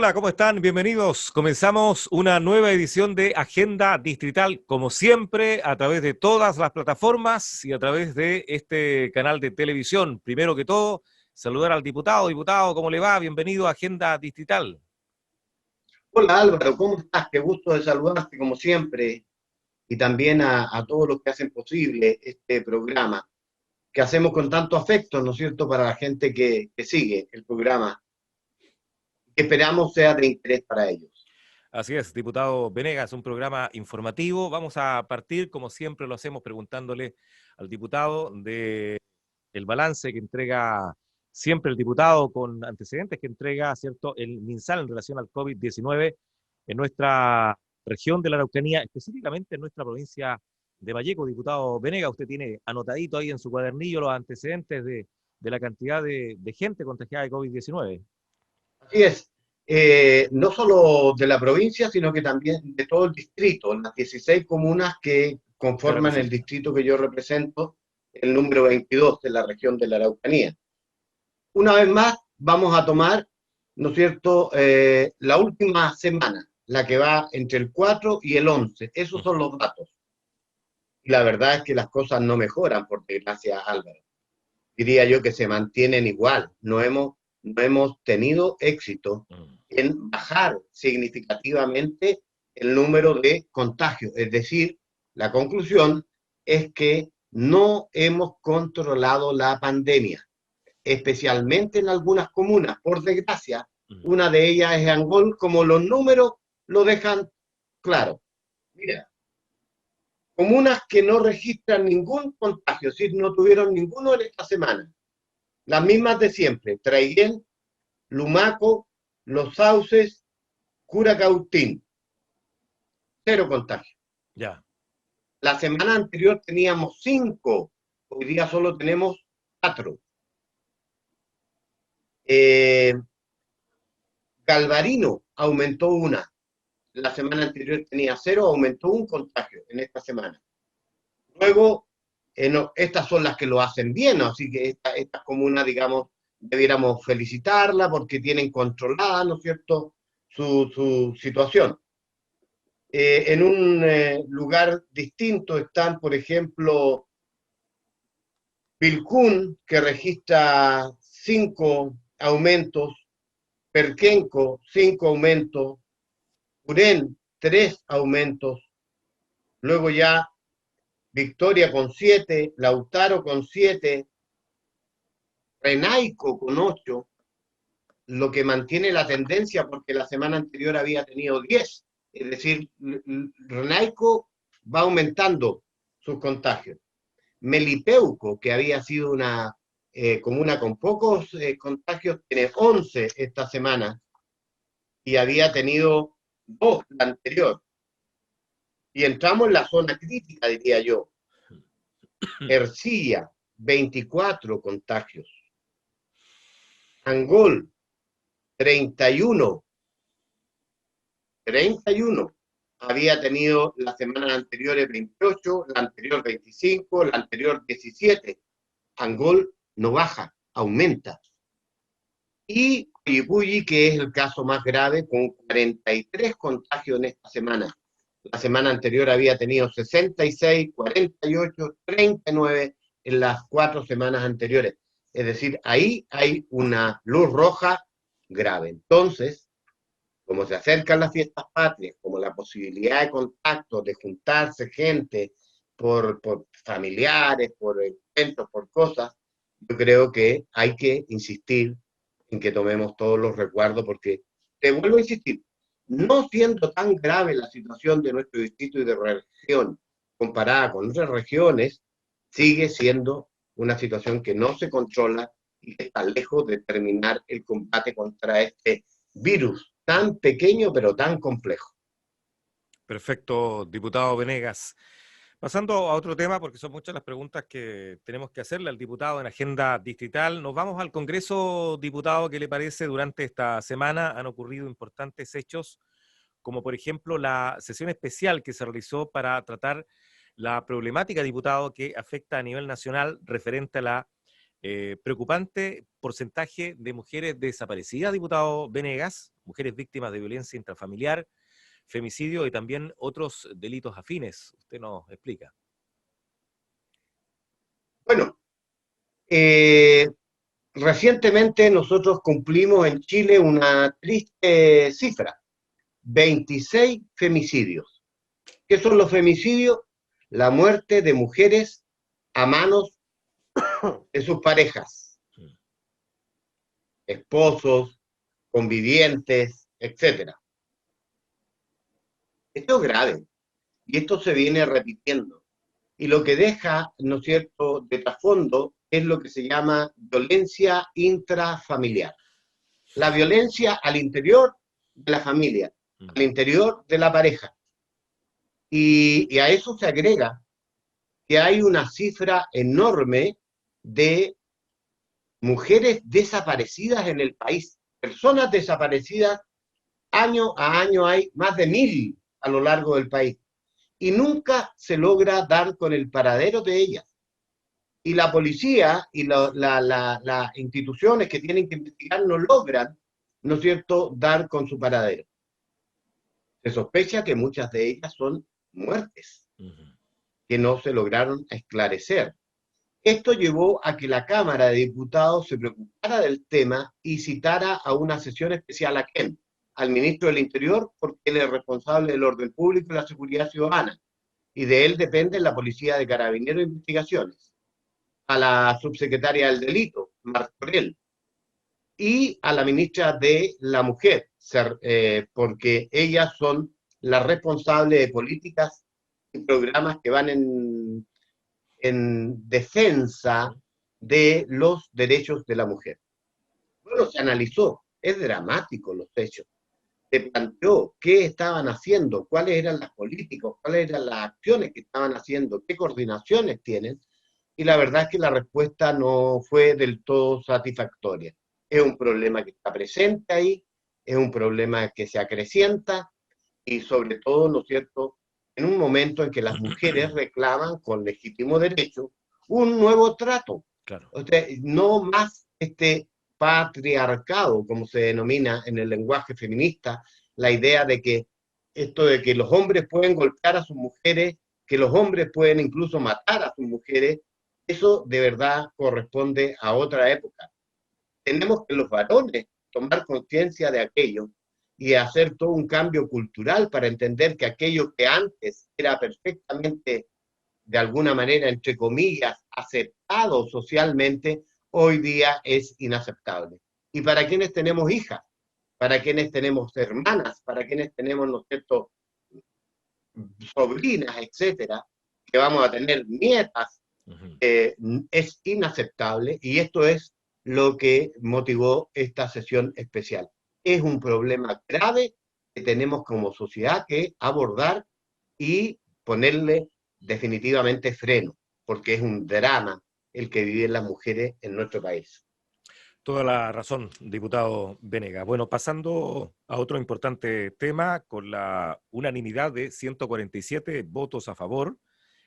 Hola, ¿cómo están? Bienvenidos. Comenzamos una nueva edición de Agenda Distrital, como siempre, a través de todas las plataformas y a través de este canal de televisión. Primero que todo, saludar al diputado. Diputado, ¿cómo le va? Bienvenido a Agenda Distrital. Hola Álvaro, ¿cómo estás? Qué gusto de saludarte como siempre y también a todos los que hacen posible este programa que hacemos con tanto afecto, ¿no es cierto?, para la gente que sigue el programa, que esperamos sea de interés para ellos. Así es, diputado Venegas, un programa informativo. Vamos a partir, como siempre lo hacemos, preguntándole al diputado de el balance que entrega siempre el diputado con antecedentes que entrega, ¿cierto?, el MinSal en relación al COVID-19 en nuestra región de la Araucanía, específicamente en nuestra provincia de Vallejo. Diputado Venega, usted tiene anotadito ahí en su cuadernillo los antecedentes de la cantidad de gente contagiada de COVID-19. Así es, no solo de la provincia, sino que también de todo el distrito, las 16 comunas que De la conforman el región. distrito que yo represento, el número 22 de la región de la Araucanía. Una vez más, vamos a tomar, ¿no es cierto?, la última semana, la que va entre el 4 y el 11. Esos son los datos. Y la verdad es que las cosas no mejoran, por desgracia, Álvaro. Diría yo que se mantienen igual. No hemos tenido éxito Mm. en bajar significativamente el número de contagios. Es decir, la conclusión es que no hemos controlado la pandemia, especialmente en algunas comunas. Por desgracia, Mm. una de ellas es Angol, como los números lo dejan claro. Mira, comunas que no registran ningún contagio, es decir, no tuvieron ninguno en esta semana. Las mismas de siempre: Traiguén, Lumaco, Los Sauces, Curacautín. Cero contagio. Ya. La semana anterior teníamos 5, hoy día solo tenemos 4. Eh, Galvarino aumentó una. La semana anterior tenía 0, aumentó un contagio en esta semana. Luego, no, estas son las que lo hacen bien, ¿no? Así que estas comunas, digamos, debiéramos felicitarla porque tienen controlada, ¿no es cierto?, su situación. En un lugar distinto están, por ejemplo, Vilcún, que registra 5 aumentos, Perquenco, 5 aumentos, Urén, 3 aumentos, luego ya Victoria con 7, Lautaro con 7, Renaico con 8, lo que mantiene la tendencia porque la semana anterior había tenido 10. Es decir, Renaico va aumentando sus contagios. Melipeuco, que había sido una comuna con pocos contagios, tiene 11 esta semana y había tenido 2 la anterior. Y entramos en la zona crítica, diría yo. Ercilla, 24 contagios. Angol, 31. 31. Había tenido las semanas anteriores 28, la anterior 25, la anterior 17. Angol no baja, aumenta. Y Coyipulli, que es el caso más grave, con 43 contagios en esta semana. La semana anterior había tenido 66, 48, 39 en las 4 semanas anteriores. Es decir, ahí hay una luz roja grave. Entonces, como se acercan las fiestas patrias, como la posibilidad de contacto, de juntarse gente por familiares, por eventos, por cosas, yo creo que hay que insistir en que tomemos todos los resguardos, porque te vuelvo a insistir, no siendo tan grave la situación de nuestro distrito y de región comparada con otras regiones, sigue siendo una situación que no se controla y que está lejos de terminar el combate contra este virus tan pequeño pero tan complejo. Perfecto, diputado Venegas. Pasando a otro tema, porque son muchas las preguntas que tenemos que hacerle al diputado en agenda distrital. Nos vamos al Congreso, diputado. ¿Qué le parece? Durante esta semana han ocurrido importantes hechos, como por ejemplo la sesión especial que se realizó para tratar la problemática, diputado, que afecta a nivel nacional referente a la Preocupante porcentaje de mujeres desaparecidas, diputado Venegas, mujeres víctimas de violencia intrafamiliar, femicidio y también otros delitos afines. Usted nos explica. Bueno, recientemente nosotros cumplimos en Chile una triste cifra, 26 femicidios. ¿Qué son los femicidios? La muerte de mujeres a manos de sus parejas, esposos, convivientes, etc. Esto es grave y esto se viene repitiendo. Y lo que deja, ¿no es cierto?, de trasfondo es lo que se llama violencia intrafamiliar. La violencia al interior de la familia, al interior de la pareja. Y a eso se agrega que hay una cifra enorme de mujeres desaparecidas en el país. Personas desaparecidas, año a año hay más de 1000 a lo largo del país. Y nunca se logra dar con el paradero de ellas. Y la policía y las instituciones que tienen que investigar no logran, ¿no es cierto?, dar con su paradero. Se sospecha que muchas de ellas son muertes, que no se lograron esclarecer. Esto llevó a que la Cámara de Diputados se preocupara del tema y citara a una sesión especial a ¿quién? Al ministro del Interior, porque él es responsable del orden público y la seguridad ciudadana, y de él depende la Policía de Carabineros e Investigaciones, a la subsecretaria del Delito, Martorell, y a la ministra de la Mujer, porque ellas son las responsables de políticas y programas que van en defensa de los derechos de la mujer. Bueno, se analizó, es dramático los hechos. Se planteó qué estaban haciendo, cuáles eran las políticas, cuáles eran las acciones que estaban haciendo, qué coordinaciones tienen, y la verdad es que la respuesta no fue del todo satisfactoria. Es un problema que está presente ahí, es un problema que se acrecienta, y sobre todo, ¿no es cierto?, en un momento en que las mujeres reclaman con legítimo derecho un nuevo trato. Claro. O sea, no más este patriarcado, como se denomina en el lenguaje feminista, la idea de que esto de que los hombres pueden golpear a sus mujeres, que los hombres pueden incluso matar a sus mujeres, eso de verdad corresponde a otra época. Tenemos que los varones tomar conciencia de aquello y hacer todo un cambio cultural para entender que aquello que antes era perfectamente, de alguna manera, entre comillas, aceptado socialmente, hoy día es inaceptable. Y para quienes tenemos hijas, para quienes tenemos hermanas, para quienes tenemos, ¿no es cierto?, sobrinas, etcétera, que vamos a tener nietas, es inaceptable, y esto es lo que motivó esta sesión especial. Es un problema grave que tenemos como sociedad que abordar y ponerle definitivamente freno, porque es un drama el que viven las mujeres en nuestro país. Toda la razón, diputado Venegas. Bueno, pasando a otro importante tema, con la unanimidad de 147 votos a favor,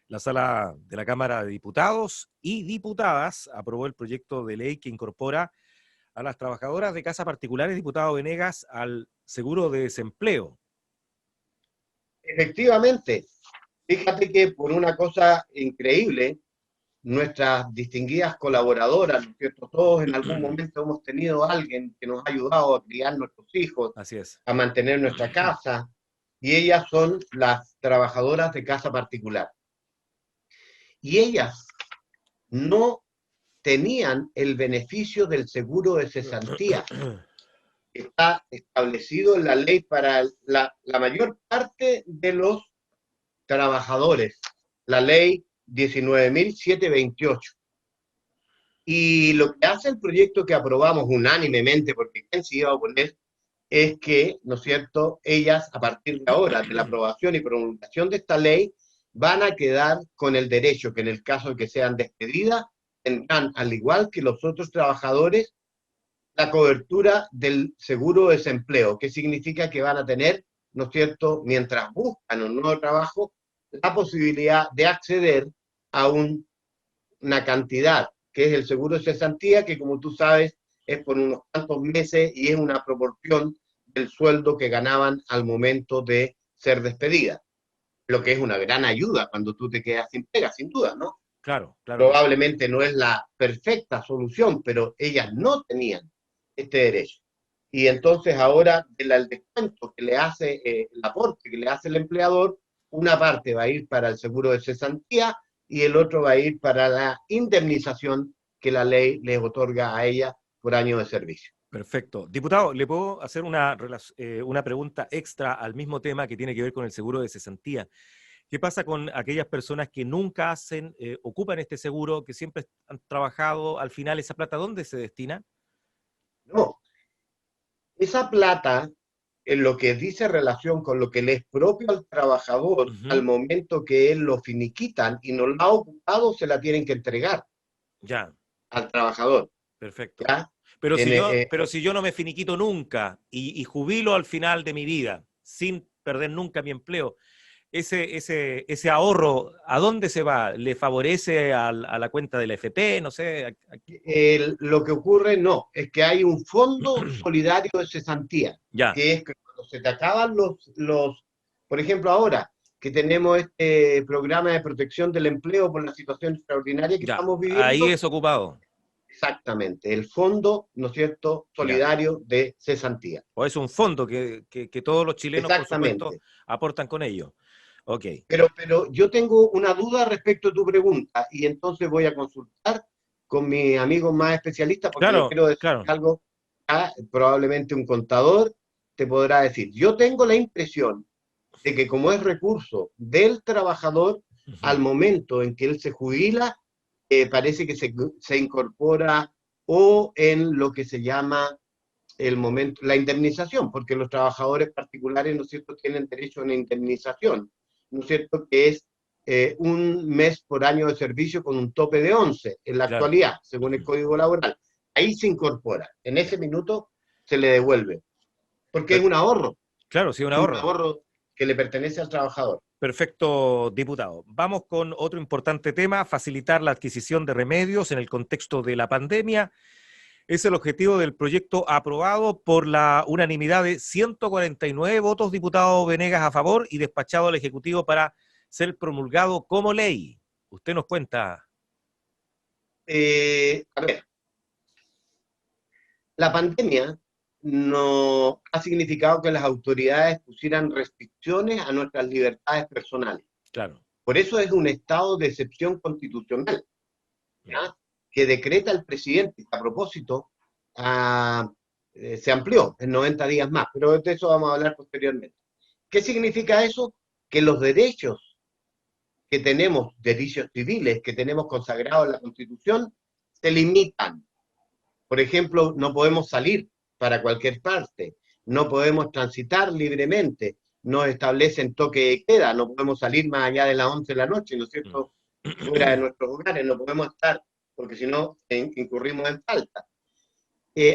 la Sala de la Cámara de Diputados y Diputadas aprobó el proyecto de ley que incorpora a las trabajadoras de casas particulares, diputado Venegas, al seguro de desempleo. Efectivamente, fíjate que por una cosa increíble, nuestras distinguidas colaboradoras, ¿no es cierto? Todos en algún momento hemos tenido a alguien que nos ha ayudado a criar nuestros hijos, Así es. a mantener nuestra casa, y ellas son las trabajadoras de casa particular. Y ellas no tenían el beneficio del seguro de cesantía. Está establecido en la ley para la mayor parte de los trabajadores, la ley 19.728. Y lo que hace el proyecto que aprobamos unánimemente, porque ¿quién se iba a oponer?, es que, ¿no es cierto?, ellas a partir de ahora, de la aprobación y promulgación de esta ley, van a quedar con el derecho que en el caso de que sean despedidas, tendrán, al igual que los otros trabajadores, la cobertura del seguro de desempleo, que significa que van a tener, ¿no es cierto?, mientras buscan un nuevo trabajo, la posibilidad de acceder a una cantidad que es el seguro de cesantía, que como tú sabes es por unos cuantos meses y es una proporción del sueldo que ganaban al momento de ser despedida, lo que es una gran ayuda cuando tú te quedas sin pega, sin duda, ¿no? Claro, claro que sí. Probablemente no es la perfecta solución, pero ellas no tenían este derecho. Y entonces ahora el descuento que le hace, el aporte que le hace el empleador, una parte va a ir para el seguro de cesantía y el otro va a ir para la indemnización que la ley les otorga a ella por año de servicio. Perfecto. Diputado, ¿le puedo hacer una pregunta extra al mismo tema que tiene que ver con el seguro de cesantía? ¿Qué pasa con aquellas personas que nunca ocupan este seguro, que siempre han trabajado, al final esa plata, ¿dónde se destina? No, esa plata, en lo que dice relación con lo que le es propio al trabajador, al Ujú. momento que él lo finiquitan y no lo ha ocupado, se la tienen que entregar Ya, al trabajador. perfecto. ¿Ya? En, Pero si yo no me finiquito nunca y jubilo al final de mi vida, sin perder nunca mi empleo, ese ahorro, ¿a dónde se va? ¿Le favorece a la cuenta de la FP? No sé. lo que ocurre no, es que hay un fondo solidario de cesantía, Ya, que es que cuando se te acaban por ejemplo ahora que tenemos este programa de protección del empleo por la situación extraordinaria que ya. estamos Ahí viviendo, es ocupado. exactamente, el fondo, ¿no es cierto?, Ya. solidario de cesantía. O es un fondo que todos los chilenos, por supuesto, Exactamente. aportan con ello. Ok. Pero yo tengo una duda respecto a tu pregunta y entonces voy a consultar con mis amigos más especialistas porque le Claro, quiero decir claro. algo, probablemente un contador te podrá decir. Yo tengo la impresión de que como es recurso del trabajador, al Ujú. momento en que él se jubila, parece que se incorpora o en lo que se llama el momento, la indemnización, porque los trabajadores particulares, ¿no es cierto?, tienen derecho a una indemnización, ¿no es cierto?, que es un mes por año de servicio con un tope de 11 en la Claro. actualidad, según el Ujú. Código Laboral. Ahí se incorpora, en ese Ya. minuto se le devuelve, porque Per- claro, sí, un es un ahorro. ahorro que le pertenece al trabajador. Perfecto, diputado. Vamos con otro importante tema, facilitar la adquisición de remedios en el contexto de la pandemia. Es el objetivo del proyecto aprobado por la unanimidad de 149 votos, diputado Venegas, a favor y despachado al Ejecutivo para ser promulgado como ley. Usted nos cuenta. A ver, la pandemia no ha significado que las autoridades pusieran restricciones a nuestras libertades personales. Claro. Por eso es un estado de excepción constitucional, Mm. ¿ya?, que decreta el presidente. A propósito, se amplió en 90 días más, pero de eso vamos a hablar posteriormente. ¿Qué significa eso? Que los derechos que tenemos, derechos civiles que tenemos consagrados en la Constitución, se limitan. Por ejemplo, no podemos salir para cualquier parte, no podemos transitar libremente, nos establecen toque de queda, no podemos salir más allá de las 11 de la noche, ¿no es Mm. cierto?, fuera de nuestros hogares, no podemos estar, porque si no, incurrimos en falta.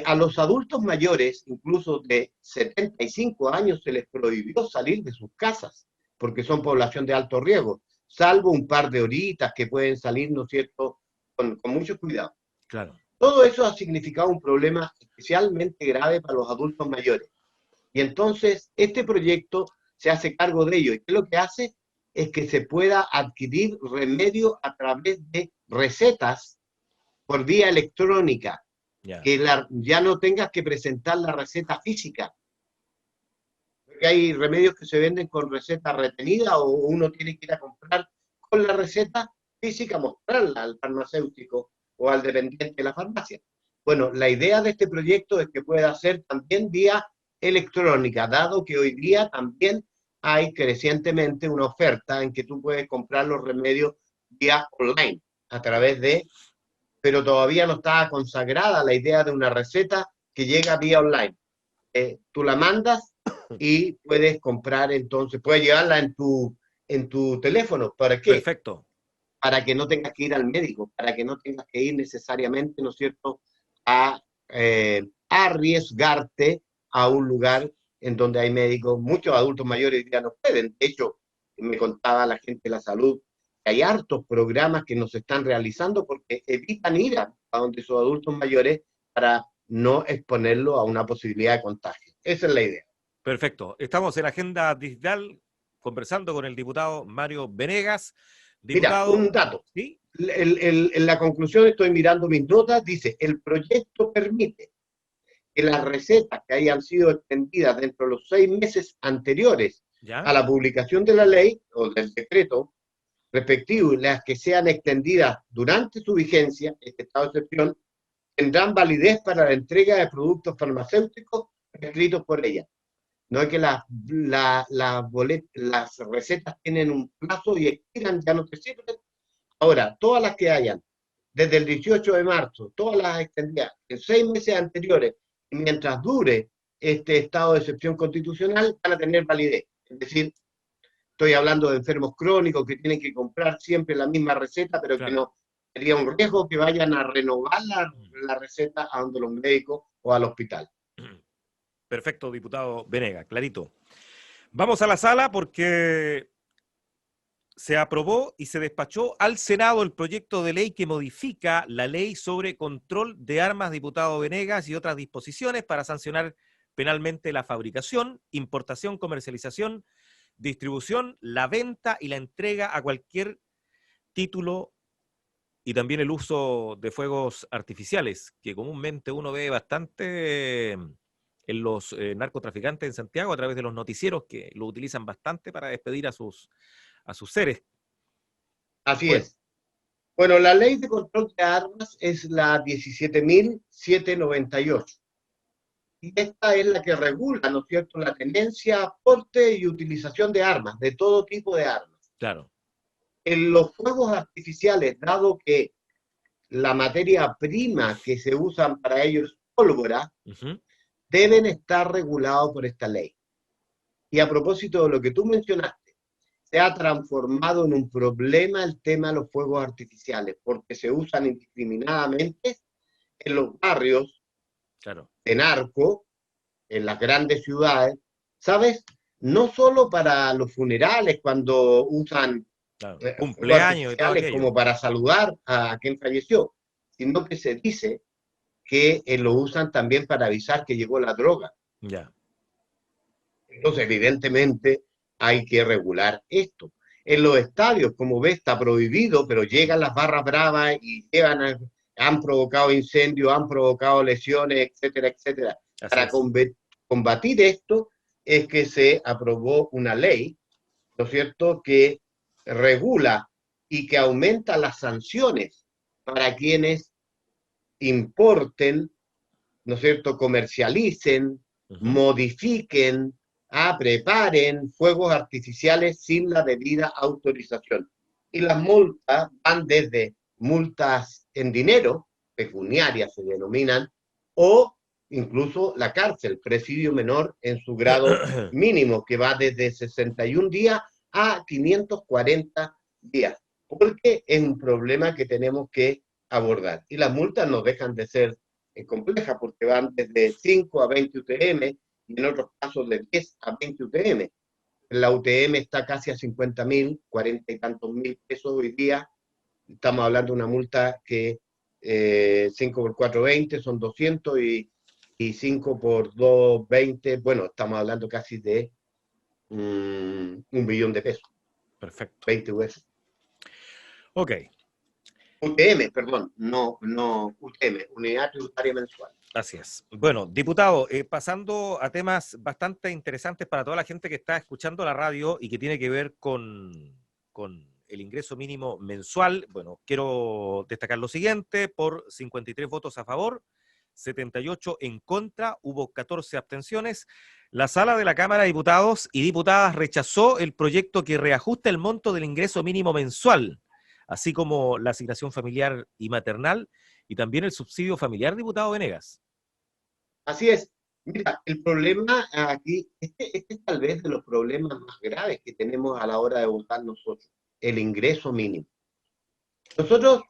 A los adultos mayores, incluso de 75 años, se les prohibió salir de sus casas, porque son población de alto riesgo, salvo un par de horitas que pueden salir, ¿no es cierto?, con mucho cuidado. Claro. Todo eso ha significado un problema especialmente grave para los adultos mayores. Y entonces este proyecto se hace cargo de ello. ¿Y qué es lo que hace? Es que se pueda adquirir remedio a través de recetas por vía electrónica, Ya. que ya no tengas que presentar la receta física. Porque hay remedios que se venden con receta retenida o uno tiene que ir a comprar con la receta física, mostrarla al farmacéutico o al dependiente de la farmacia. Bueno, la idea de este proyecto es que pueda ser también vía electrónica, dado que hoy día también hay crecientemente una oferta en que tú puedes comprar los remedios vía online, a través de, pero todavía no está consagrada la idea de una receta que llega vía online. Tú la mandas y puedes comprar, entonces, puedes llevarla en tu teléfono. ¿Para qué? Perfecto. Para que no tengas que ir al médico, para que no tengas que ir necesariamente, ¿no es cierto?, a arriesgarte a un lugar en donde hay médicos. Muchos adultos mayores ya no pueden. De hecho, me contaba la gente de la salud hay hartos programas que nos están realizando porque evitan ir a donde sus adultos mayores para no exponerlo a una posibilidad de contagio. Esa es la idea. Perfecto. Estamos en Agenda Digital conversando con el diputado Mario Venegas. Mira, Diputado, un dato. ¿sí? En la conclusión, estoy mirando mis notas, dice, el proyecto permite que las recetas que hayan sido extendidas dentro de los 6 meses anteriores ¿Ya? a la publicación de la ley o del decreto respectivo y las que sean extendidas durante su vigencia, este estado de excepción, tendrán validez para la entrega de productos farmacéuticos escritos por ella. No es que las recetas tienen un plazo y expiran, ya no te sirven. Ahora, todas las que hayan, desde el 18 de marzo, todas las extendidas en 6 meses anteriores, y mientras dure este estado de excepción constitucional, van a tener validez. Es decir, estoy hablando de enfermos crónicos que tienen que comprar siempre la misma receta, pero que Claro. no sería un riesgo que vayan a renovar la receta a donde los médicos o al hospital. Perfecto, diputado Venegas, clarito. Vamos a la sala porque se aprobó y se despachó al Senado el proyecto de ley que modifica la ley sobre control de armas, diputado Venegas, y otras disposiciones para sancionar penalmente la fabricación, importación, comercialización, distribución, la venta y la entrega a cualquier título y también el uso de fuegos artificiales, que comúnmente uno ve bastante en los narcotraficantes en Santiago a través de los noticieros que lo utilizan bastante para despedir a sus seres. Así Bueno, es. Bueno, la ley de control de armas es la 17.798. Y esta es la que regula, ¿no es cierto?, la tenencia, porte y utilización de armas, de todo tipo de armas. claro. En los fuegos artificiales, dado que la materia prima que se usan para ellos es pólvora, Uh-huh. deben estar regulados por esta ley. Y a propósito de lo que tú mencionaste, se ha transformado en un problema el tema de los fuegos artificiales, porque se usan indiscriminadamente en los barrios Claro. de narco, en las grandes ciudades, ¿sabes? No solo para los funerales, cuando usan Claro. fuegos Cumpleaños y todo artificiales aquello. como para saludar a quien falleció, sino que se dice que lo usan también para avisar que llegó la droga. Ya. Entonces, evidentemente, hay que regular esto. En los estadios, como ves, está prohibido, pero llegan las barras bravas y han provocado incendios, han provocado lesiones, etcétera, etcétera. Así Para es. combatir esto es que se aprobó una ley, ¿no es cierto?, que regula y que aumenta las sanciones para quienes importen, ¿no es cierto?, comercialicen, Uh-huh. modifiquen, preparen fuegos artificiales sin la debida autorización. Y las multas van desde multas en dinero, pecuniarias se denominan, o incluso la cárcel, presidio menor en su grado mínimo, que va desde 61 días a 540 días, porque es un problema que tenemos que abordar. Y las multas no dejan de ser complejas, porque van desde 5 a 20 UTM y en otros casos de 10 a 20 UTM. La UTM está casi a 50.000, 40 y tantos mil pesos hoy día. Estamos hablando de una multa que 5 por 4, 20, son 200 y 5 por 2, 20. Bueno, estamos hablando casi de 1 billón de pesos. Perfecto. 20 US. Ok. UTM, perdón, no UTM, unidad tributaria mensual. Así es. Bueno, diputado, pasando a temas bastante interesantes para toda la gente que está escuchando la radio y que tiene que ver con el ingreso mínimo mensual. Bueno, quiero destacar lo siguiente: por 53 votos a favor, 78 en contra, hubo 14 abstenciones. La sala de la Cámara de Diputados y Diputadas rechazó el proyecto que reajusta el monto del ingreso mínimo mensual, así como la asignación familiar y maternal, y también el subsidio familiar, diputado Venegas. Así es. Mira, el problema aquí, este es tal vez de los problemas más graves que tenemos a la hora de votar nosotros, el ingreso mínimo. Nosotros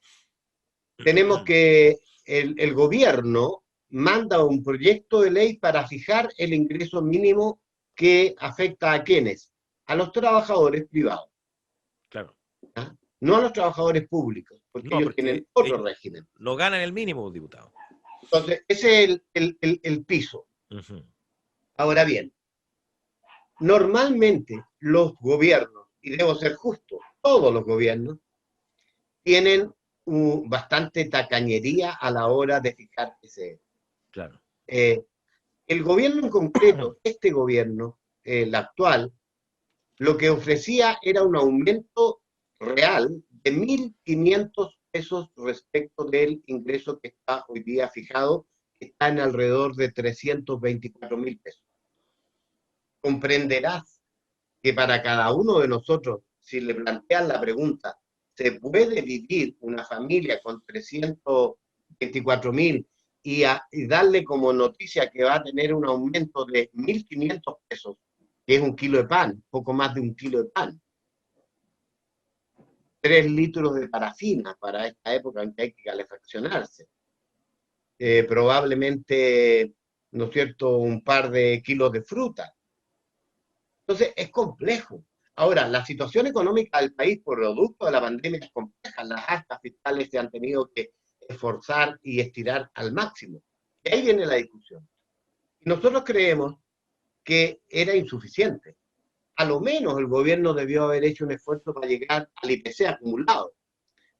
tenemos que, el gobierno manda un proyecto de ley para fijar el ingreso mínimo que afecta a quienes, a los trabajadores privados. Claro. ¿Ah? no a los trabajadores públicos, porque No, ellos porque tienen otro ellos régimen. no ganan el mínimo, diputado. Entonces, ese es el piso. Ujú. Ahora bien, normalmente los gobiernos, y debo ser justo, todos los gobiernos, tienen bastante tacañería a la hora de fijar ese. Claro. Eh, el gobierno en concreto, este gobierno, el actual, lo que ofrecía era un aumento real de 1.500 pesos respecto del ingreso que está hoy día fijado, que está en alrededor de 324.000 pesos. Comprenderás que para cada uno de nosotros, si le plantean la pregunta, ¿se puede vivir una familia con 324.000 y darle como noticia que va a tener un aumento de 1.500 pesos, que es un kilo de pan, poco más de un kilo de pan? 3 litros de parafina para esta época en que hay que calefaccionarse. Probablemente, ¿no es cierto?, un par de kilos de fruta. Entonces, es complejo. Ahora, la situación económica del país, por producto de la pandemia, es compleja. Las arcas fiscales se han tenido que esforzar y estirar al máximo. Y ahí viene la discusión. Y nosotros creemos que era insuficiente. A lo menos el gobierno debió haber hecho un esfuerzo para llegar al IPC acumulado,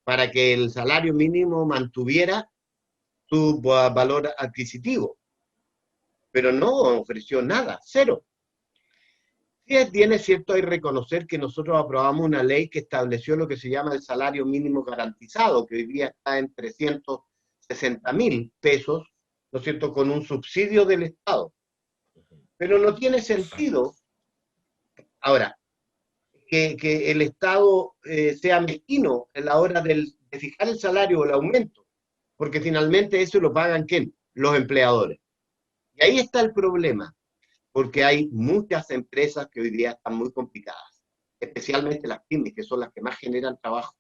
para que el salario mínimo mantuviera su valor adquisitivo. Pero no ofreció nada, cero. Sí, es bien, es cierto, hay que reconocer que nosotros aprobamos una ley que estableció lo que se llama el salario mínimo garantizado, que hoy día está en 360.000 pesos, ¿no es cierto?, con un subsidio del Estado. Pero no tiene sentido, ahora, que el Estado sea mezquino en la hora de fijar el salario o el aumento, porque finalmente eso lo pagan ¿quién? Los empleadores. Y ahí está el problema, porque hay muchas empresas que hoy día están muy complicadas, especialmente las pymes, que son las que más generan trabajo.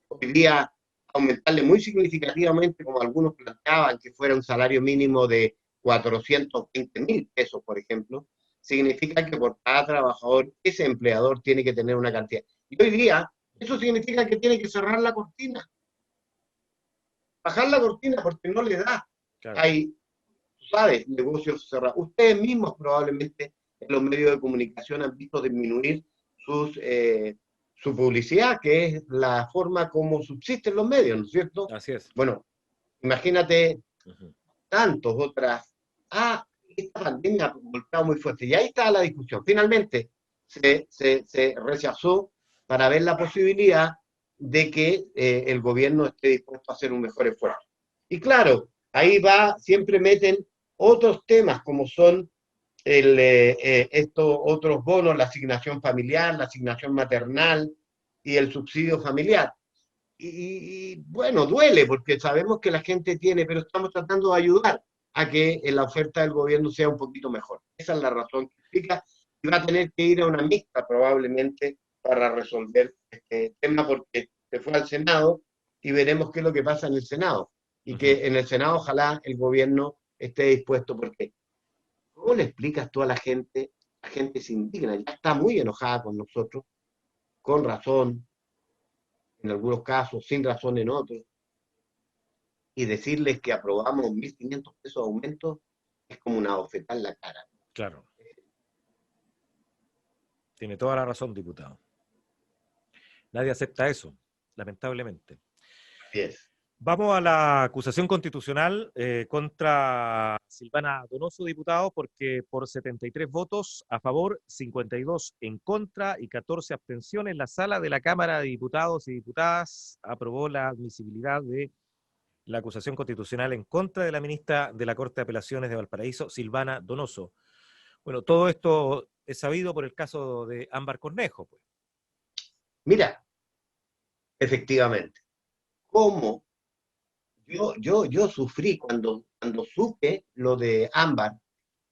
Hoy día, aumentarle muy significativamente, como algunos planteaban, que fuera un salario mínimo de 420.000 pesos, por ejemplo, significa que por cada trabajador, ese empleador tiene que tener una cantidad. Y hoy día, eso significa que tiene que cerrar la cortina, bajar la cortina, porque no le da. Claro. Hay, ¿sabes?, negocios cerrados. Ustedes mismos probablemente en los medios de comunicación han visto disminuir su publicidad, que es la forma como subsisten los medios, ¿no es cierto? Así es. Bueno, imagínate Ujú. tantos otras. Esta pandemia ha golpeado muy fuerte. Y ahí está la discusión. Finalmente se rechazó para ver la posibilidad de que el gobierno esté dispuesto a hacer un mejor esfuerzo. Y claro, ahí siempre meten otros temas como son estos otros bonos, la asignación familiar, la asignación maternal y el subsidio familiar. Y bueno, duele porque sabemos que la gente tiene, pero estamos tratando de ayudar a que la oferta del gobierno sea un poquito mejor. Esa es la razón que explica, y va a tener que ir a una mixta probablemente para resolver este tema, porque se fue al Senado y veremos qué es lo que pasa en el Senado. Y Ujú. que en el Senado ojalá el gobierno esté dispuesto, porque ¿cómo le explicas tú a la gente? La gente se indigna, ya está muy enojada con nosotros, con razón, en algunos casos, sin razón en otros, y decirles que aprobamos 1.500 pesos de aumento es como una bofetada en la cara. Claro. Tiene toda la razón, diputado. Nadie acepta eso, lamentablemente. Así es. Vamos a la acusación constitucional contra Silvana Donoso, diputado, porque por 73 votos a favor, 52 en contra y 14 abstenciones, la sala de la Cámara de Diputados y Diputadas aprobó la admisibilidad de la acusación constitucional en contra de la ministra de la Corte de Apelaciones de Valparaíso, Silvana Donoso. Bueno, todo esto es sabido por el caso de Ámbar Cornejo, pues. Mira, efectivamente, cómo yo sufrí cuando supe lo de Ámbar,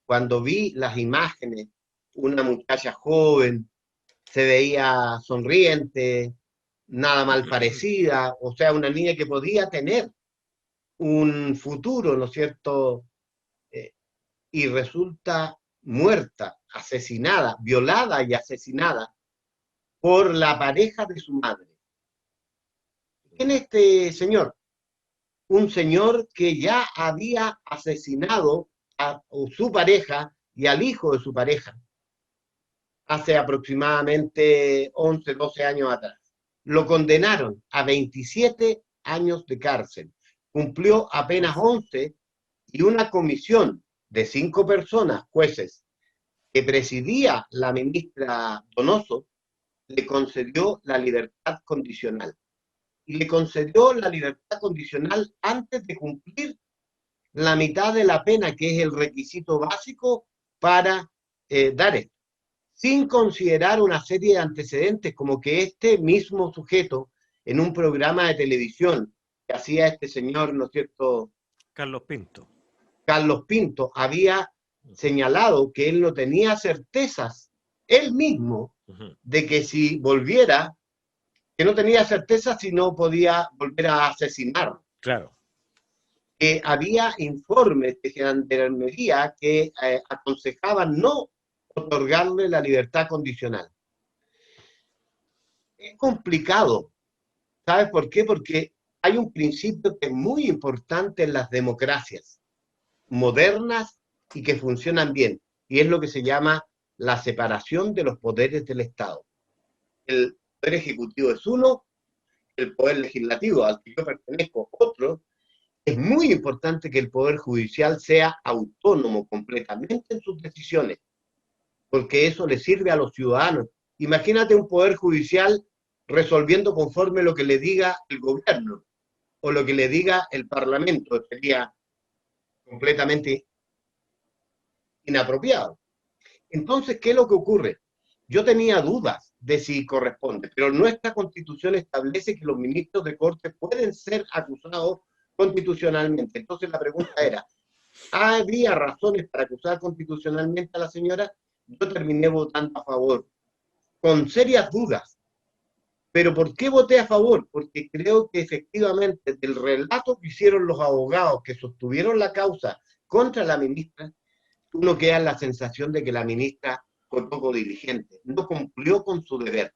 cuando vi las imágenes, una muchacha joven, se veía sonriente, nada mal parecida, o sea, una niña que podía tener un futuro, ¿no es cierto? Eh, y resulta muerta, asesinada, violada y asesinada por la pareja de su madre. viene este señor, un señor que ya había asesinado a su pareja y al hijo de su pareja hace aproximadamente 11, 12 años atrás. Lo condenaron a 27 años de cárcel. Cumplió apenas 11 y una comisión de 5 personas, jueces, que presidía la ministra Donoso, le concedió la libertad condicional. Y le concedió la libertad condicional antes de cumplir la mitad de la pena, que es el requisito básico para dar esto, sin considerar una serie de antecedentes, como que este mismo sujeto, en un programa de televisión que hacía este señor, ¿no es cierto?, Carlos Pinto. Carlos Pinto, había señalado que él no tenía certezas, él mismo, de que si volviera, que no tenía certeza si no podía volver a asesinar. Claro. Que había informes de gendarmería que aconsejaban no otorgarle la libertad condicional. Es complicado. ¿Sabes por qué? Porque hay un principio que es muy importante en las democracias modernas y que funcionan bien, y es lo que se llama la separación de los poderes del Estado. El poder ejecutivo es uno, el poder legislativo, al que yo pertenezco, otro. Es muy importante que el poder judicial sea autónomo completamente en sus decisiones, porque eso le sirve a los ciudadanos. Imagínate un poder judicial resolviendo conforme lo que le diga el gobierno o lo que le diga el parlamento, sería completamente inapropiado. Entonces, ¿qué es lo que ocurre? Yo tenía dudas de si corresponde, pero nuestra Constitución establece que los ministros de Corte pueden ser acusados constitucionalmente. Entonces la pregunta era, ¿había razones para acusar constitucionalmente a la señora? Yo terminé votando a favor, con serias dudas. ¿Pero por qué voté a favor? Porque creo que efectivamente del relato que hicieron los abogados que sostuvieron la causa contra la ministra, uno queda en la sensación de que la ministra fue poco diligente, no cumplió con su deber,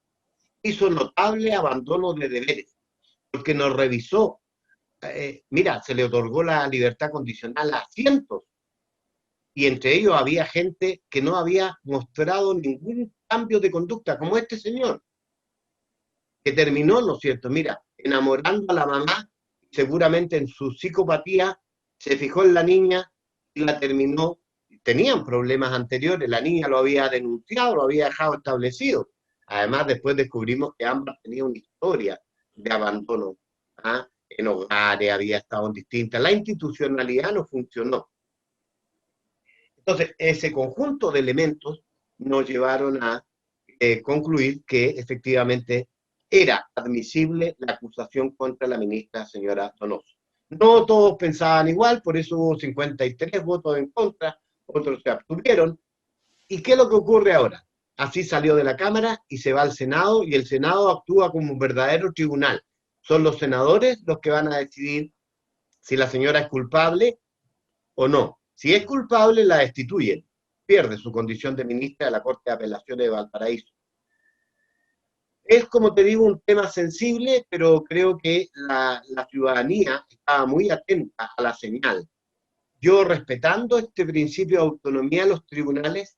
hizo notable abandono de deberes, porque nos revisó. Mira, se le otorgó la libertad condicional a cientos, y entre ellos había gente que no había mostrado ningún cambio de conducta, como este señor, que terminó, ¿no es cierto? Mira, enamorando a la mamá, seguramente en su psicopatía, se fijó en la niña y la terminó. Tenían problemas anteriores, la niña lo había denunciado, lo había dejado establecido. Además, después descubrimos que ambas tenían una historia de abandono, ¿ah? En hogares, había estado en distintas. La institucionalidad no funcionó. Entonces, ese conjunto de elementos nos llevaron a concluir que efectivamente era admisible la acusación contra la ministra señora Donoso. No todos pensaban igual, por eso hubo 53 votos en contra, otros se abstuvieron. ¿Y qué es lo que ocurre ahora? Así salió de la Cámara y se va al Senado, y el Senado actúa como un verdadero tribunal. Son los senadores los que van a decidir si la señora es culpable o no. Si es culpable, la destituyen. Pierde su condición de ministra de la Corte de Apelaciones de Valparaíso. Es, como te digo, un tema sensible, pero creo que la ciudadanía estaba muy atenta a la señal. Yo, respetando este principio de autonomía de los tribunales,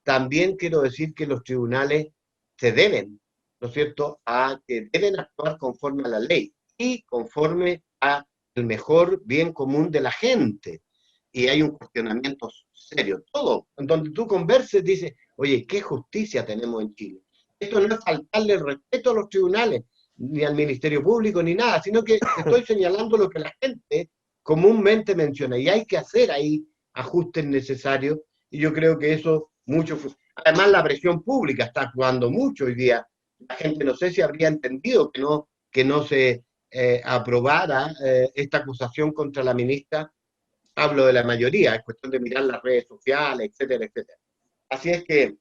también quiero decir que los tribunales se deben, ¿no es cierto?, a que deben actuar conforme a la ley y conforme al mejor bien común de la gente. Y hay un cuestionamiento serio. Todo, en donde tú converses, dices, oye, ¿qué justicia tenemos en Chile? Esto no es faltarle el respeto a los tribunales, ni al Ministerio Público, ni nada, sino que estoy señalando lo que la gente comúnmente menciona, y hay que hacer ahí ajustes necesarios, y yo creo que eso mucho. Además, la presión pública está actuando mucho hoy día. La gente no sé si habría entendido que no se aprobara esta acusación contra la ministra. Hablo de la mayoría, es cuestión de mirar las redes sociales, etcétera, etcétera. Así es que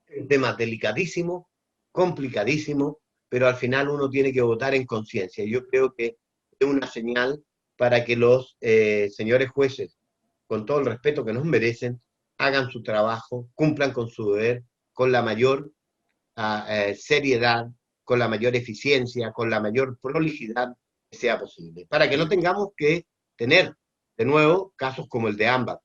es un tema delicadísimo, complicadísimo, pero al final uno tiene que votar en conciencia. Yo creo que es una señal para que los señores jueces, con todo el respeto que nos merecen, hagan su trabajo, cumplan con su deber, con la mayor seriedad, con la mayor eficiencia, con la mayor prolijidad que sea posible, para que no tengamos que tener de nuevo casos como el de Ámbar.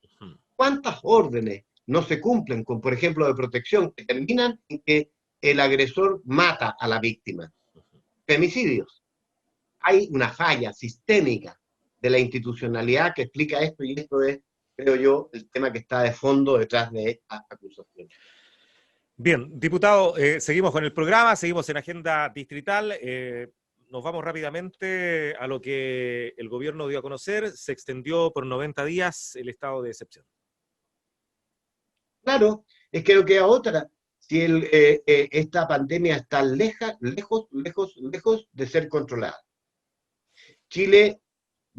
¿Cuántas órdenes no se cumplen con, por ejemplo, de protección, que terminan en que el agresor mata a la víctima? Femicidios. Hay una falla sistémica de la institucionalidad que explica esto, y esto es, creo yo, el tema que está de fondo detrás de esta acusación. Bien, diputado, seguimos con el programa, seguimos en agenda distrital. Nos vamos rápidamente a lo que el gobierno dio a conocer. Se extendió por 90 días el estado de excepción. Claro, es que no queda otra. Si esta pandemia está lejos de ser controlada. Chile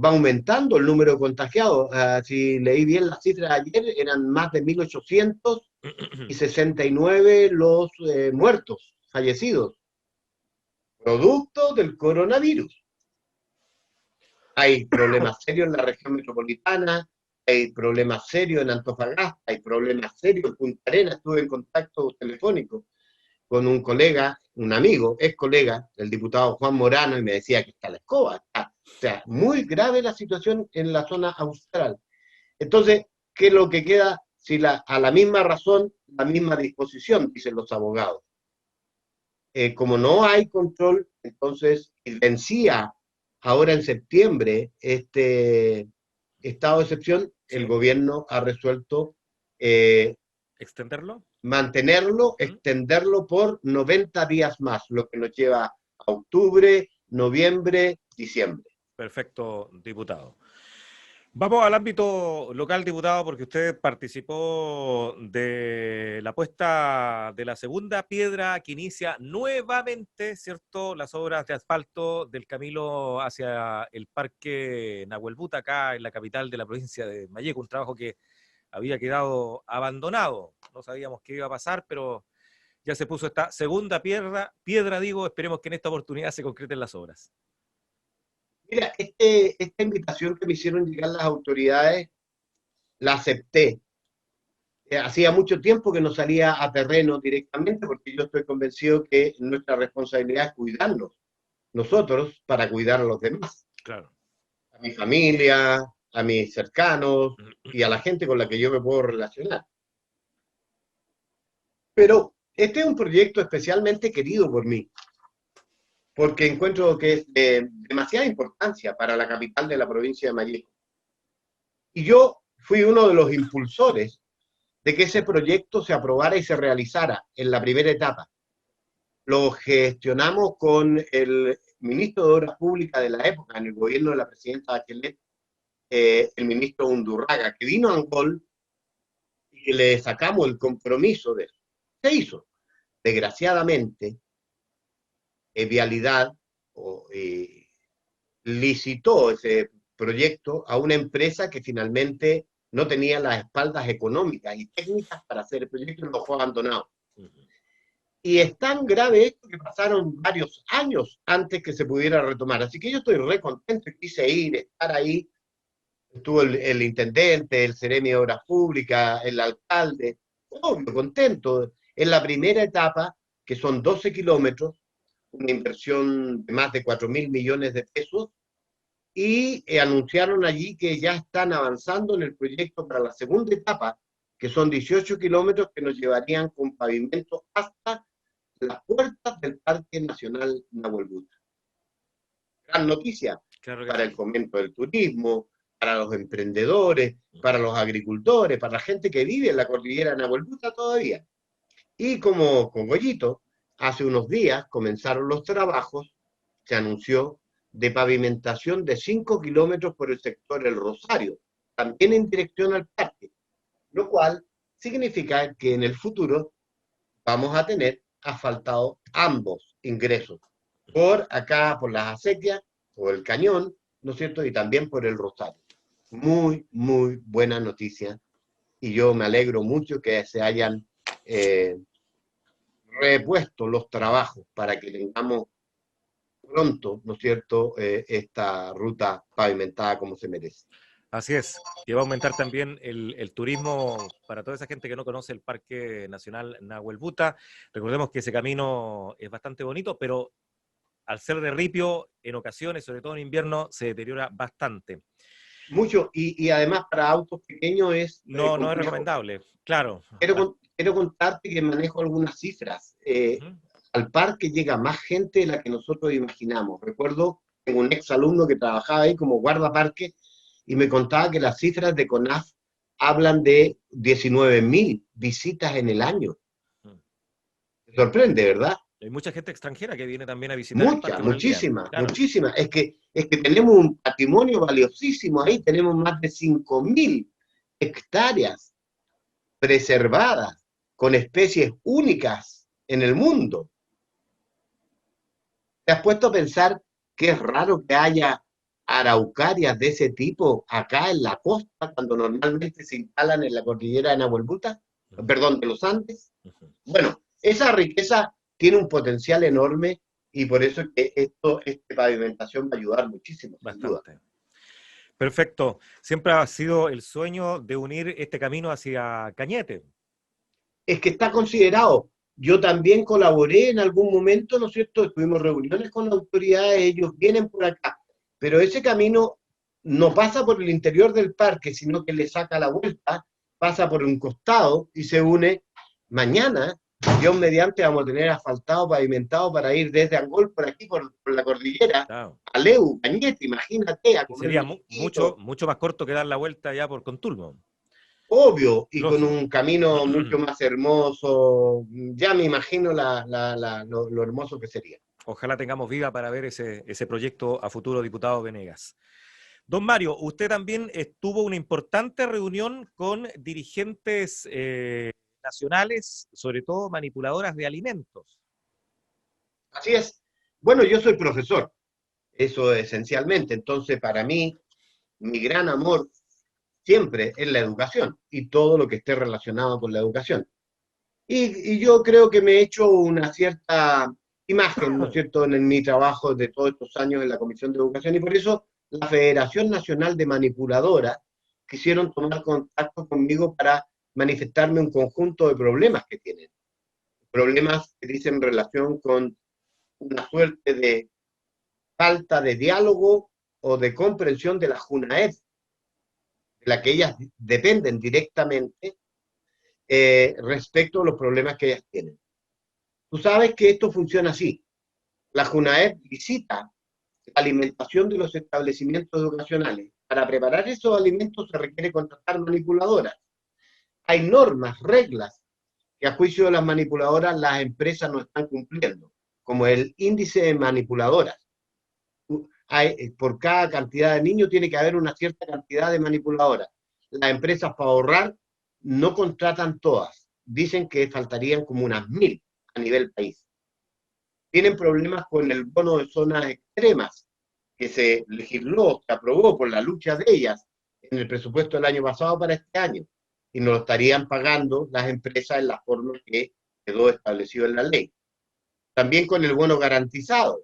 va aumentando el número de contagiados. Si leí bien las cifras ayer, eran más de 1.869 los muertos, fallecidos, producto del coronavirus. Hay problemas serios en la región metropolitana, hay problemas serios en Antofagasta, hay problemas serios en Punta Arenas. Estuve en contacto telefónico con un colega, un amigo, ex colega, el diputado Juan Morano, y me decía que está la escoba. O sea, muy grave la situación en la zona austral. Entonces, ¿qué es lo que queda? Si a la misma razón, la misma disposición, dicen los abogados. Como no hay control, entonces vencía ahora en septiembre este estado de excepción, sí. El gobierno ha resuelto ¿extenderlo? Mantenerlo, extenderlo por 90 días más, lo que nos lleva a octubre, noviembre, diciembre. Perfecto, diputado. Vamos al ámbito local, diputado, porque usted participó de la puesta de la segunda piedra que inicia nuevamente, ¿cierto?, las obras de asfalto del camino hacia el Parque Nahuel Buta, acá en la capital de la provincia de Malleco, un trabajo que había quedado abandonado. No sabíamos qué iba a pasar, pero ya se puso esta segunda piedra, esperemos que en esta oportunidad se concreten las obras. Mira, esta invitación que me hicieron llegar las autoridades, la acepté. Hacía mucho tiempo que no salía a terreno directamente, porque yo estoy convencido que nuestra responsabilidad es cuidarnos, nosotros, para cuidar a los demás. Claro. A mi familia, a mis cercanos y a la gente con la que yo me puedo relacionar. Pero este es un proyecto especialmente querido por mí, porque encuentro que es de demasiada importancia para la capital de la provincia de Malleco. Y yo fui uno de los impulsores de que ese proyecto se aprobara y se realizara en la primera etapa. Lo gestionamos con el ministro de Obras Públicas de la época, en el gobierno de la presidenta Bachelet, el ministro Undurraga, que vino a Angol y le sacamos el compromiso de eso. Se hizo. Desgraciadamente, Vialidad licitó ese proyecto a una empresa que finalmente no tenía las espaldas económicas y técnicas para hacer el proyecto y lo fue abandonado. Y es tan grave esto que pasaron varios años antes que se pudiera retomar. Así que yo estoy re contento, quise ir, estar ahí. Estuvo el intendente, el seremi de Obras Públicas, el alcalde, obvio, contento. En la primera etapa, que son 12 kilómetros, una inversión de más de 4.000 millones de pesos, y anunciaron allí que ya están avanzando en el proyecto para la segunda etapa, que son 18 kilómetros que nos llevarían con pavimento hasta las puertas del Parque Nacional Nahuel Buta. Gran noticia, claro, para el fomento del turismo, para los emprendedores, para los agricultores, para la gente que vive en la cordillera Nahuel Buta todavía. Y como Cogollito, hace unos días comenzaron los trabajos, se anunció, de pavimentación de 5 kilómetros por el sector El Rosario, también en dirección al parque, lo cual significa que en el futuro vamos a tener asfaltados ambos ingresos, por acá, por las acequias, por el cañón, ¿no es cierto?, y también por el Rosario. Muy, muy buena noticia, y yo me alegro mucho que se hayan repuesto los trabajos para que tengamos pronto, ¿no es cierto?, esta ruta pavimentada como se merece. Así es, que va a aumentar también el turismo para toda esa gente que no conoce el Parque Nacional Nahuel Buta. Recordemos que ese camino es bastante bonito, pero al ser de ripio, en ocasiones, sobre todo en invierno, se deteriora bastante. Mucho, y además para autos pequeños es No, no es complejo. recomendable, claro. Quiero contarte que manejo algunas cifras. Ujú. Al parque llega más gente de la que nosotros imaginamos. Recuerdo, tengo un ex alumno que trabajaba ahí como guardaparque y me contaba que las cifras de CONAF hablan de 19.000 visitas en el año. Mm. Te sorprende, ¿verdad? Hay mucha gente extranjera que viene también a visitar el Mucha, parque por el día. muchísima, Claro. muchísima. Es que tenemos un patrimonio valiosísimo ahí, tenemos más de 5.000 hectáreas preservadas con especies únicas en el mundo. ¿Te has puesto a pensar que es raro que haya araucarias de ese tipo acá en la costa cuando normalmente se instalan en la cordillera de Nahuelbuta? Ujú, Perdón, de los Andes. ujú. Bueno, esa riqueza tiene un potencial enorme y por eso es que esta pavimentación va a ayudar muchísimo, sin duda. Bastante. Perfecto. Siempre ha sido el sueño de unir este camino hacia Cañete. Es que está considerado. Yo también colaboré en algún momento, ¿no es cierto? Tuvimos reuniones con autoridades, ellos vienen por acá, pero ese camino no pasa por el interior del parque, sino que le saca la vuelta, pasa por un costado y se une mañana. Dios mediante vamos a tener asfaltado, pavimentado para ir desde Angol por aquí, por la cordillera, Claro. a Leu, Cañete, imagínate, a Y comer sería unos mucho, chiquitos, mucho más corto que dar la vuelta ya por Contulmo. obvio, y con Lógico. un camino mucho más hermoso. Ya me imagino lo hermoso que sería. Ojalá tengamos vida para ver ese proyecto a futuro, diputado Venegas. Don Mario, usted también tuvo una importante reunión con dirigentes nacionales, sobre todo manipuladoras de alimentos. Así es. Bueno, yo soy profesor, eso esencialmente. Entonces, para mí, mi gran amor siempre es la educación y todo lo que esté relacionado con la educación. Y yo creo que me he hecho una cierta imagen, ¿no es cierto?, en mi trabajo de todos estos años en la Comisión de Educación y por eso la Federación Nacional de Manipuladoras quisieron tomar contacto conmigo para manifestarme un conjunto de problemas que tienen. Problemas que dicen relación con una suerte de falta de diálogo o de comprensión de la JUNAEP, de la que ellas dependen directamente respecto a los problemas que ellas tienen. Tú sabes que esto funciona así. La JUNAEP licita la alimentación de los establecimientos educacionales. Para preparar esos alimentos se requiere contratar manipuladoras. Hay normas, reglas que a juicio de las manipuladoras las empresas no están cumpliendo, como el índice de manipuladoras. Por cada cantidad de niños tiene que haber una cierta cantidad de manipuladoras. Las empresas para ahorrar no contratan todas. Dicen que faltarían como unas 1.000 a nivel país. Tienen problemas con el bono de zonas extremas que se legisló, se aprobó por la lucha de ellas en el presupuesto del año pasado para este año. Y nos lo estarían pagando las empresas en la forma que quedó establecido en la ley. También con el bono garantizado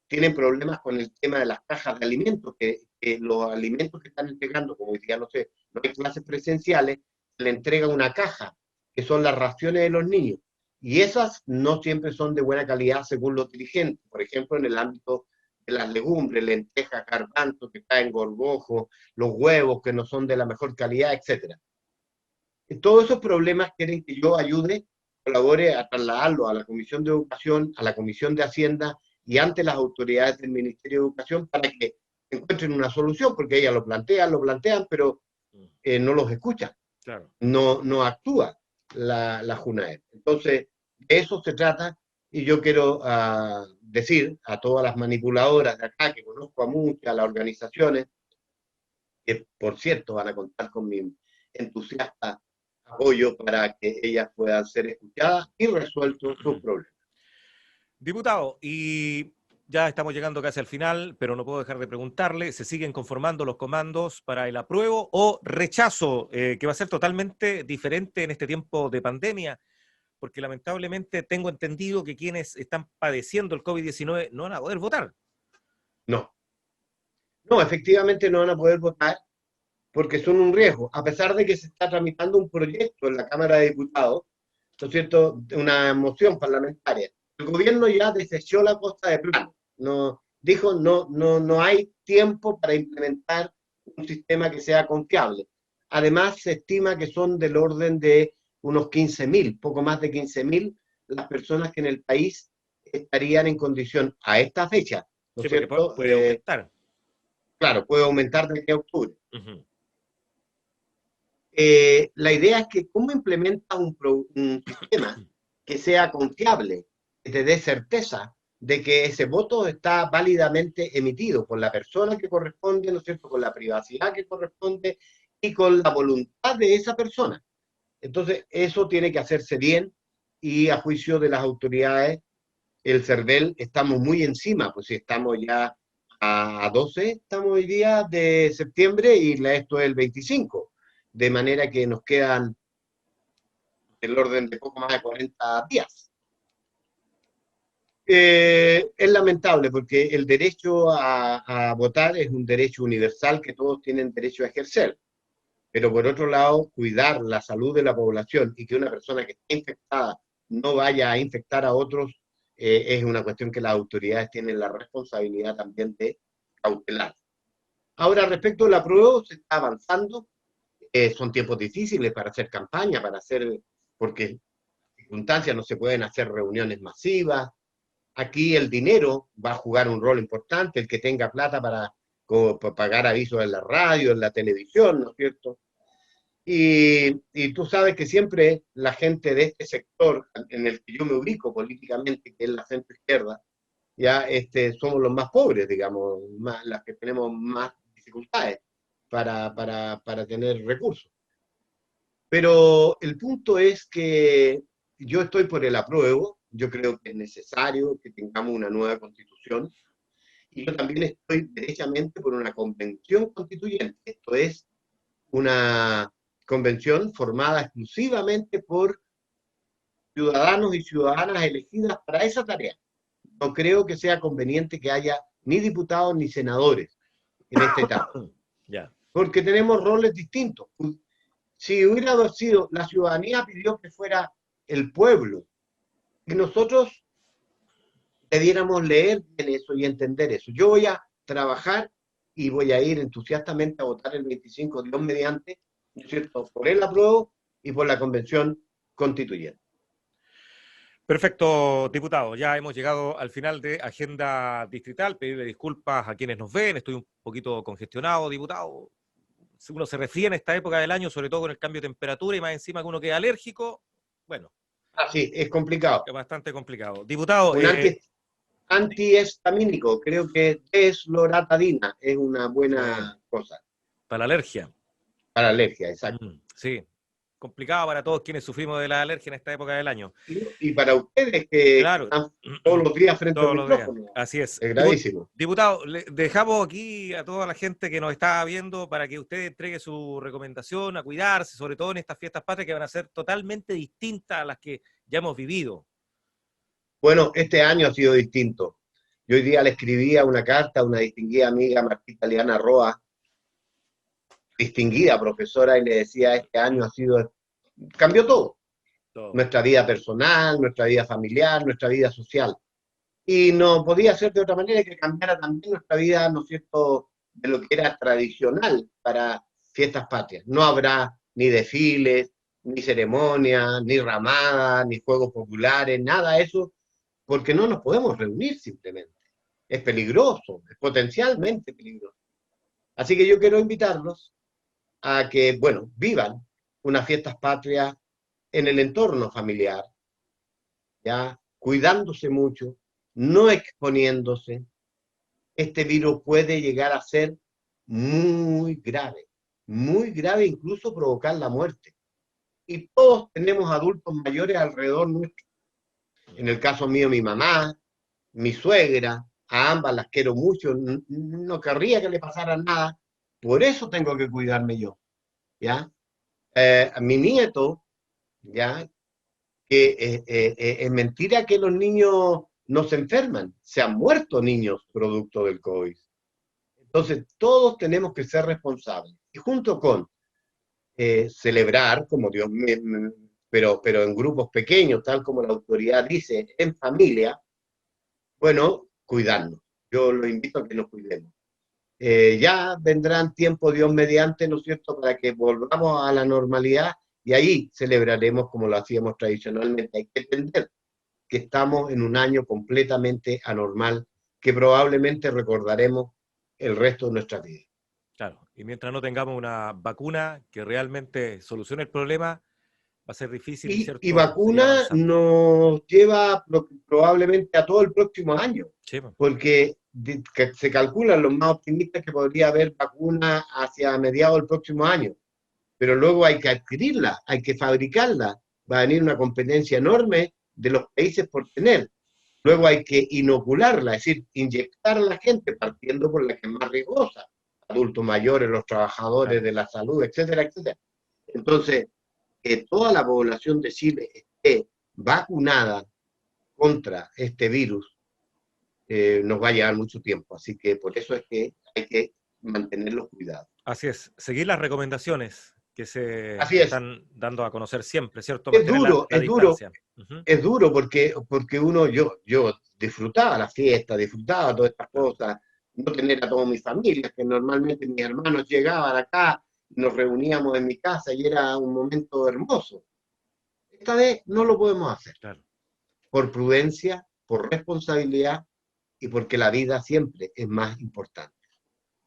tienen problemas con el tema de las cajas de alimentos, que los alimentos que están entregando, como decía, no sé, no hay clases presenciales, se le entrega una caja, que son las raciones de los niños. Y esas no siempre son de buena calidad según los dirigentes. Por ejemplo, en el ámbito de las legumbres, lentejas, garbanzos que caen gorgojos, los huevos que no son de la mejor calidad, etcétera. Todos esos problemas quieren que yo ayude, colabore a trasladarlo a la Comisión de Educación, a la Comisión de Hacienda y ante las autoridades del Ministerio de Educación para que encuentren una solución, porque ellas lo plantean, pero no los escuchan, Claro. no actúa la JUNAEP. Entonces, de eso se trata y yo quiero decir a todas las manipuladoras de acá, que conozco a muchas, las organizaciones, que por cierto van a contar con mi entusiasta apoyo para que ellas puedan ser escuchadas y resueltos sus problemas. Diputado, y ya estamos llegando casi al final, pero no puedo dejar de preguntarle, ¿se siguen conformando los comandos para el apruebo o rechazo, que va a ser totalmente diferente en este tiempo de pandemia? Porque lamentablemente tengo entendido que quienes están padeciendo el COVID-19 no van a poder votar. No, no, efectivamente no van a poder votar porque son un riesgo, a pesar de que se está tramitando un proyecto en la Cámara de Diputados, ¿no es cierto?, una moción parlamentaria. El gobierno ya desechó la cosa de plano, no, dijo no hay tiempo para implementar un sistema que sea confiable. Además, se estima que son del orden de unos 15.000, poco más de 15.000, las personas que en el país estarían en condición a esta fecha, ¿no Sí, es porque cierto? puede aumentar. Claro, puede aumentar de aquí a octubre. Ujú. La idea es que cómo implementa un sistema que sea confiable, que te dé certeza de que ese voto está válidamente emitido por la persona que corresponde, ¿no es cierto?, con la privacidad que corresponde y con la voluntad de esa persona. Entonces, eso tiene que hacerse bien y a juicio de las autoridades, el CERVEL, estamos muy encima, pues si estamos ya a 12, estamos hoy día de septiembre y esto es el 25, de manera que nos quedan el orden de poco más de 40 días. Es lamentable porque el derecho a votar es un derecho universal que todos tienen derecho a ejercer, pero por otro lado, cuidar la salud de la población y que una persona que esté infectada no vaya a infectar a otros es una cuestión que las autoridades tienen la responsabilidad también de cautelar. Ahora, respecto al apruebo, se está avanzando, son tiempos difíciles para hacer campaña, porque circunstancias no se pueden hacer reuniones masivas. Aquí el dinero va a jugar un rol importante, el que tenga plata para pagar avisos en la radio, en la televisión, ¿no es cierto? Y tú sabes que siempre la gente de este sector en el que yo me ubico políticamente, que es la centro izquierda, ya somos los más pobres, digamos, las que tenemos más dificultades para tener recursos. Pero el punto es que yo estoy por el apruebo, yo creo que es necesario que tengamos una nueva constitución, y yo también estoy derechamente por una convención constituyente, esto es una convención formada exclusivamente por ciudadanos y ciudadanas elegidas para esa tarea. No creo que sea conveniente que haya ni diputados ni senadores en esta etapa, Ya. porque tenemos roles distintos. Si hubiera sido, la ciudadanía pidió que fuera el pueblo, que nosotros debiéramos leer bien eso y entender eso. Yo voy a trabajar y voy a ir entusiastamente a votar el 25, Dios mediante, ¿no es cierto?, por el apruebo y por la convención constituyente. Perfecto, diputado. Ya hemos llegado al final de Agenda Distrital. Pedirle disculpas a quienes nos ven. Estoy un poquito congestionado, diputado. Uno se resfría en esta época del año, sobre todo con el cambio de temperatura y más encima que uno queda alérgico. Bueno, Así, es complicado. es bastante complicado. Diputado, Un antihistamínico, creo que desloratadina es una buena cosa para la alergia. para alergia, exacto. Sí, complicado para todos quienes sufrimos de la alergia en esta época del año. Y para ustedes que Claro, están todos los días frente al todos los días. micrófono, Así es. es gravísimo. Diputado, le dejamos aquí a toda la gente que nos está viendo para que usted entregue su recomendación a cuidarse, sobre todo en estas fiestas patrias que van a ser totalmente distintas a las que ya hemos vivido. Bueno, este año ha sido distinto. Yo hoy día le escribía una carta a una distinguida amiga, Martita Liana Roa, distinguida profesora, y le decía, este año cambió todo. Nuestra vida personal, nuestra vida familiar, nuestra vida social. Y no podía ser de otra manera que cambiara también nuestra vida, ¿no es cierto?, de lo que era tradicional para fiestas patrias. No habrá ni desfiles, ni ceremonias, ni ramadas, ni juegos populares, nada de eso, porque no nos podemos reunir simplemente. Es peligroso, es potencialmente peligroso. Así que yo quiero invitarlos a que, bueno, vivan unas fiestas patrias en el entorno familiar, ya cuidándose mucho, no exponiéndose. Este virus puede llegar a ser muy grave, incluso provocar la muerte. Y todos tenemos adultos mayores alrededor nuestro. En el caso mío, mi mamá, mi suegra, a ambas las quiero mucho, no querría que le pasara nada, por eso tengo que cuidarme yo, ¿ya? A mi nieto, ¿ya?, que es mentira que los niños no se enferman, se han muerto niños producto del COVID. Entonces, todos tenemos que ser responsables. Y junto con celebrar, como Dios pero en grupos pequeños, tal como la autoridad dice, en familia, bueno, cuidarnos. Yo los invito a que nos cuidemos. Ya vendrán tiempos, Dios mediante, ¿no es cierto?, para que volvamos a la normalidad y ahí celebraremos como lo hacíamos tradicionalmente. Hay que entender que estamos en un año completamente anormal, que probablemente recordaremos el resto de nuestra vida. Claro, y mientras no tengamos una vacuna que realmente solucione el problema, va a ser difícil, Y ¿cierto?, seguir vacuna avanzando. nos lleva probablemente a todo el próximo año, Sí, pues, porque que se calculan los más optimistas que podría haber vacuna hacia mediados del próximo año, pero luego hay que adquirirla, hay que fabricarla, va a venir una competencia enorme de los países por tener. Luego hay que inocularla, es decir, inyectar a la gente partiendo por la que es más riesgosa, adultos mayores, los trabajadores claro. de la salud, etcétera, etcétera. Entonces, que toda la población de Chile esté vacunada contra este virus nos va a llevar mucho tiempo. Así que por eso es que hay que mantener los cuidados. Así es, seguir las recomendaciones que se Así es. están dando a conocer siempre, ¿cierto? Es Mantener duro, la es duro, distancia. Ujú, es duro porque uno, yo disfrutaba la fiesta, disfrutaba todas estas claro. cosas, no tener a toda mi familia, que normalmente mis hermanos llegaban acá, nos reuníamos en mi casa y era un momento hermoso. Esta vez no lo podemos hacer, Claro. por prudencia, por responsabilidad y porque la vida siempre es más importante.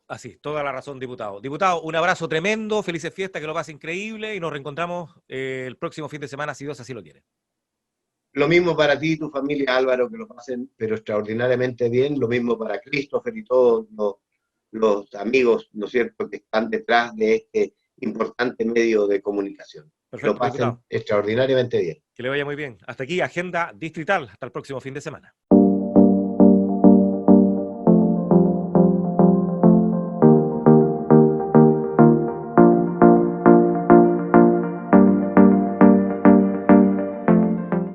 Así, toda la razón, diputado. Diputado, un abrazo tremendo, felices fiestas, que lo pase increíble y nos reencontramos el próximo fin de semana, si Dios así lo quiere. Lo mismo para ti y tu familia, Álvaro, que lo pasen, pero extraordinariamente bien. Lo mismo para Christopher y todos los amigos, ¿no es cierto?, que están detrás de este importante medio de comunicación. Que lo Perfecto, pasen diputado. extraordinariamente bien. Que le vaya muy bien. Hasta aquí, Agenda Distrital. Hasta el próximo fin de semana.